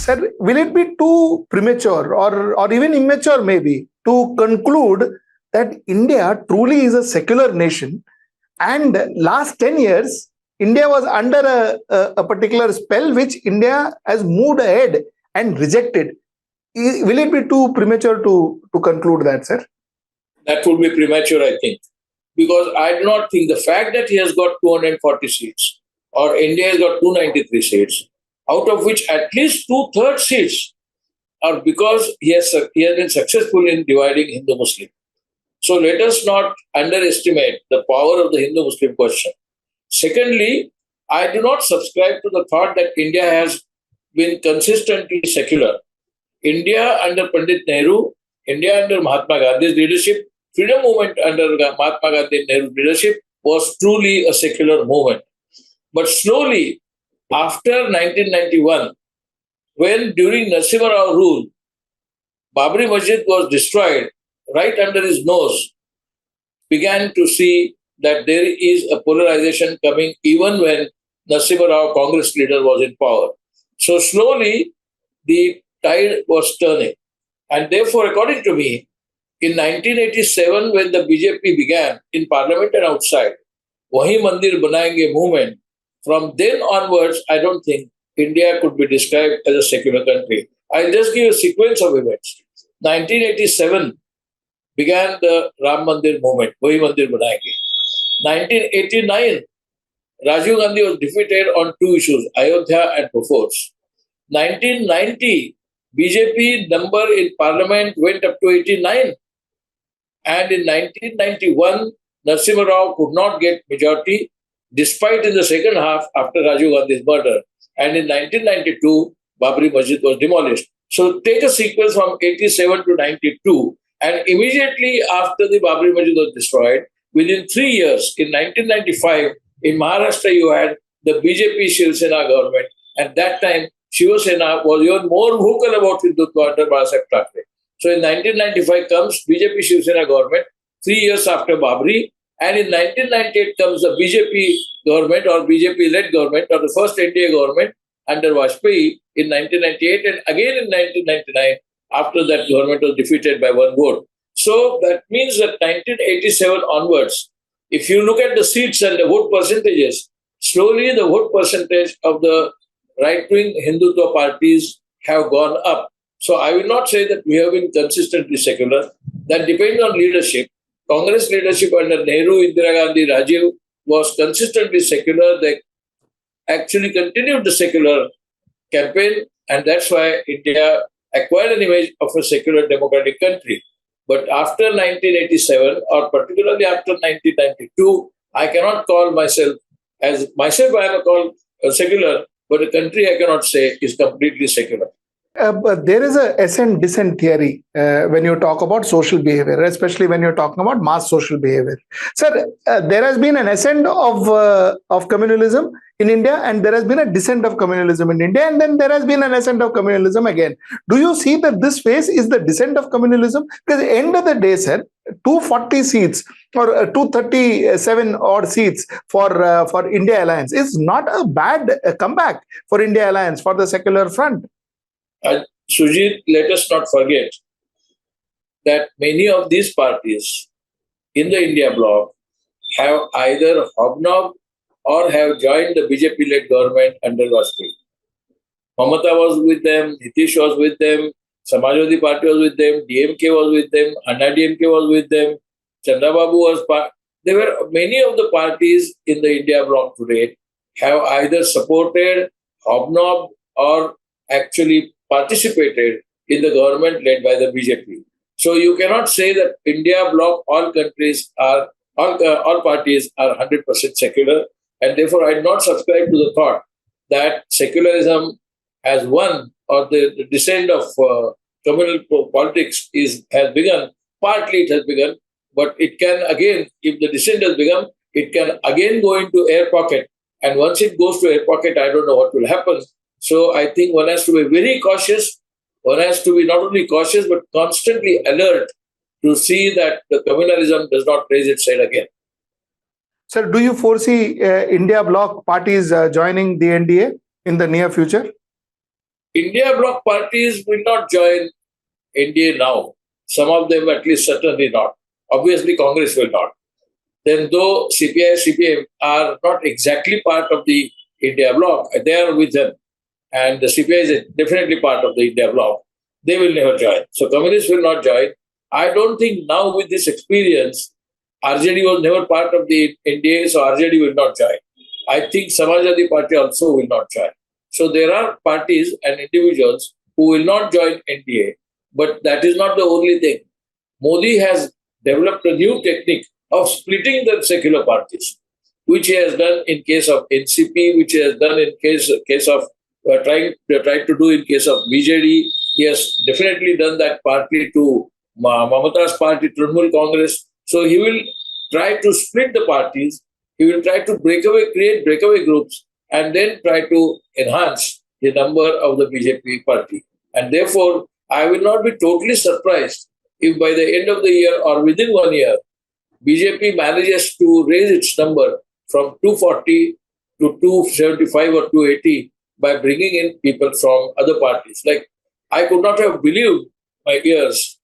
Sir, will it be too premature or even immature maybe to conclude that India truly is a secular nation and last 10 years, India was under a particular spell which India has moved ahead and rejected? Will it be too premature to conclude that, sir? That would be premature, I think. Because I do not think the fact that he has got 240 seats or India has got 293 seats, out of which at least two-thirds seats are because he has been successful in dividing Hindu-Muslim. So let us not underestimate the power of the Hindu-Muslim question. Secondly, I do not subscribe to the thought that India has been consistently secular. India under Pandit Nehru, India under Mahatma Gandhi's leadership, freedom movement under Mahatma Gandhi and Nehru's leadership was truly a secular movement. But slowly, after 1991, when during Narasimha Rao rule, Babri Masjid was destroyed right under his nose, began to see that there is a polarization coming even when Narasimha Rao, Congress leader, was in power. So slowly, the tide was turning. And therefore, according to me, in 1987, when the BJP began in parliament and outside, Wahi Mandir Banayenge movement, from then onwards, I don't think India could be described as a secular country. I'll just give a sequence of events. 1987 began the Ram Mandir movement, Wahi Mandir Banayenge. 1989, Rajiv Gandhi was defeated on two issues, Ayodhya and Bofors. 1990, BJP number in parliament went up to 89. And in 1991, Narasimha Rao could not get majority, despite in the second half after Rajiv Gandhi's murder. And in 1992, Babri Masjid was demolished. So take a sequence from 87 to 92, and immediately after the Babri Masjid was destroyed, within 3 years, in 1995, in Maharashtra, you had the BJP Shiv Sena government. At that time, Shiv Sena was even more vocal about Hindutva under Babasaheb Thackeray. So in 1995 comes BJP Shiv Sena government, 3 years after Babri, and in 1998 comes the BJP government or BJP-led government or the first NDA government under Vajpayee in 1998 and again in 1999 after that government was defeated by one vote. So that means that 1987 onwards, if you look at the seats and the vote percentages, slowly the vote percentage of the right-wing Hindutva parties have gone up. So I will not say that we have been consistently secular. That depends on leadership. Congress leadership under Nehru, Indira Gandhi, Rajiv was consistently secular. They actually continued the secular campaign, and that's why India acquired an image of a secular democratic country. But after 1987, or particularly after 1992, I cannot call myself I am called secular, but a country I cannot say is completely secular. But there is a ascent descent theory when you talk about social behavior, especially when you're talking about mass social behavior. Sir, there has been an ascent of communalism in India, and there has been a descent of communalism in India, and then there has been an ascent of communalism again. Do you see that this phase is the descent of communalism? Because at the end of the day, sir, 240 seats or 237 odd seats for India Alliance is not a bad comeback for India Alliance, for the secular front. Sujit, let us not forget that many of these parties in the India bloc have either hobnobbed or have joined the BJP-led government under Vajpayee. Mamata was with them, Nitish was with them, Samajwadi Party was with them, DMK was with them, Anna DMK was with them, Chandrababu was part. There were many of the parties in the India bloc today have either supported, hobnobbed, or actually participated in the government led by the BJP. So you cannot say that India bloc, all parties are 100% secular, and therefore I do not subscribe to the thought that secularism has won or the descent of communal politics has begun. Partly it has begun, but it can again, if the descent has begun, it can again go into air pocket. And once it goes to air pocket, I don't know what will happen. So I think one has to be very cautious. One has to be not only cautious, but constantly alert to see that the communalism does not raise its head again. Sir, do you foresee India bloc parties joining the NDA in the near future? India bloc parties will not join NDA now. Some of them at least certainly not. Obviously, Congress will not. Then though CPI, CPM are not exactly part of the India bloc, they are with them. And the CPI is definitely part of the India bloc. They will never join. So communists will not join. I don't think now with this experience, RJD was never part of the NDA, so RJD will not join. I think Samajwadi Party also will not join. So there are parties and individuals who will not join NDA, but that is not the only thing. Modi has developed a new technique of splitting the secular parties, which he has done in case of NCP, which he has done in case of tried to do in case of BJD. He has definitely done that partly to Mamata's party, Trinamool Congress. So he will try to split the parties. He will try to create breakaway groups, and then try to enhance the number of the BJP party. And therefore, I will not be totally surprised if by the end of the year or within 1 year, BJP manages to raise its number from 240 to 275 or 280 by bringing in people from other parties. Like, I could not have believed my ears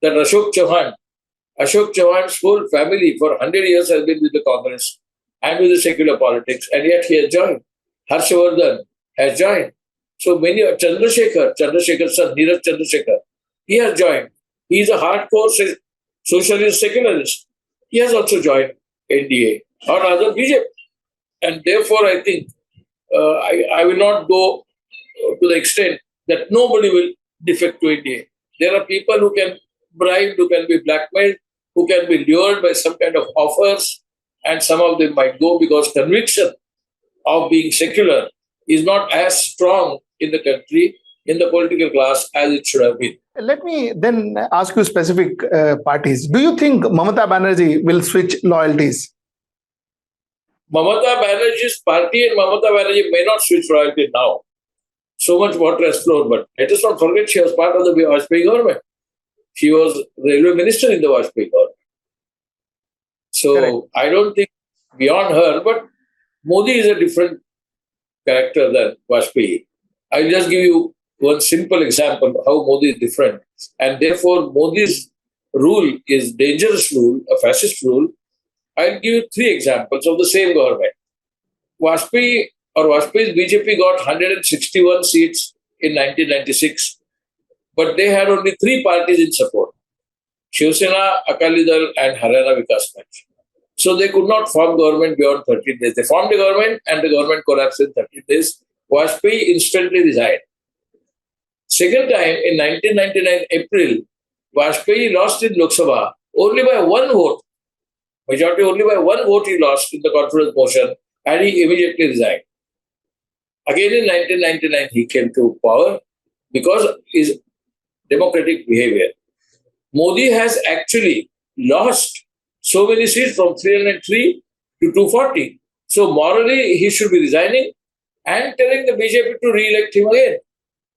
that Ashok Chauhan's whole family for 100 years has been with the Congress and with the secular politics, and yet he has joined. Harshavardhan has joined. So many, Chandrasekhar's son, Neeraj Chandrasekhar, he has joined. He is a hardcore socialist secularist. He has also joined NDA or rather BJP. And therefore, I think I will not go to the extent that nobody will defect to NDA. There are people who can bribe, who can be blackmailed, who can be lured by some kind of offers, and some of them might go because conviction of being secular is not as strong in the country, in the political class, as it should have been. Let me then ask you specific parties. Do you think Mamata Banerjee will switch loyalties? Mamata Banerjee's party and Mamata Banerjee may not switch loyalty now. So much water has flowed, but let us not forget she was part of the Vajpayee government. She was railway minister in the Vajpayee government. So correct. I don't think beyond her, but Modi is a different character than Vajpayee. I'll just give you one simple example of how Modi is different. And therefore, Modi's rule is dangerous rule, a fascist rule. I'll give you 3 examples of the same government. Vajpayee's BJP got 161 seats in 1996, but they had only 3 parties in support: Shiv Sena, Akali Dal, and Haryana Vikas Manch. So they could not form government beyond 13 days. They formed a government and the government collapsed in 13 days. Vajpayee instantly resigned. Second time, in 1999 April, Vajpayee lost in Lok Sabha only by 1 vote. Majority only by 1 vote he lost in the confidence motion, and he immediately resigned. Again in 1999 he came to power because of his democratic behavior. Modi has actually lost so many seats from 303 to 240. So morally he should be resigning and telling the BJP to re-elect him again.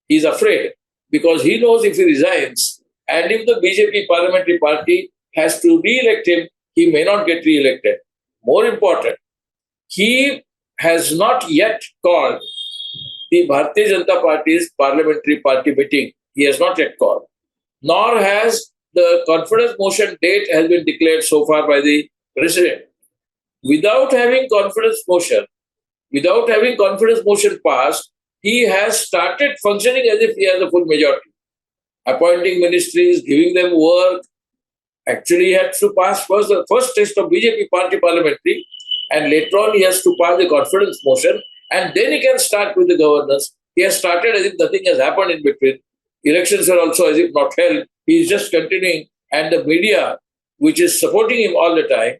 He is afraid because he knows if he resigns and if the BJP parliamentary party has to re-elect him, he may not get re-elected. More important, he has not yet called the Bharatiya Janata Party's parliamentary party meeting. He has not yet called. Nor has the confidence motion date has been declared so far by the president. Without having confidence motion passed, he has started functioning as if he has a full majority. Appointing ministries, giving them work. Actually, he has to pass first the first test of BJP party parliamentary, and later on he has to pass the confidence motion, and then he can start with the governance. He has started as if nothing has happened in between. Elections are also as if not held. He is just continuing, and the media, which is supporting him all the time,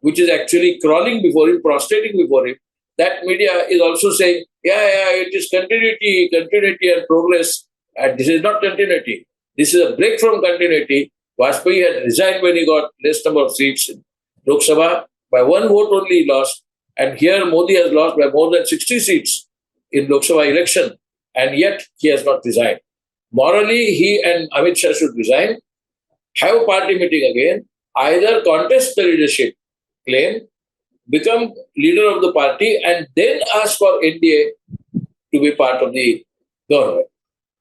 which is actually crawling before him, prostrating before him, that media is also saying, it is continuity and progress. And this is not continuity. This is a break from continuity. Vajpayee had resigned when he got less number of seats in Lok Sabha. By 1 vote only he lost. And here Modi has lost by more than 60 seats in Lok Sabha election. And yet he has not resigned. Morally, he and Amit Shah should resign, have a party meeting again, either contest the leadership claim, become leader of the party, and then ask for NDA to be part of the government.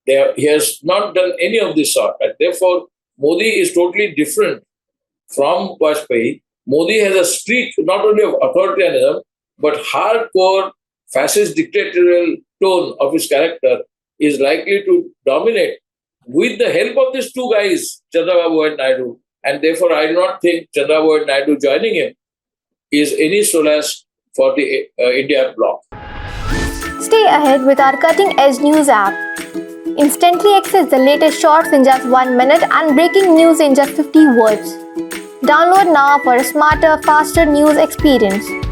He has not done any of this sort. And therefore, Modi is totally different from Vajpayee. Modi has a streak not only of authoritarianism, but hardcore fascist dictatorial tone of his character is likely to dominate with the help of these two guys, Chandrababu and Naidu. And therefore, I do not think Chandrababu and Naidu joining him is any solace for the India bloc. Stay ahead with our cutting edge news app. Instantly access the latest shorts in just 1 minute and breaking news in just 50 words. Download now for a smarter, faster news experience.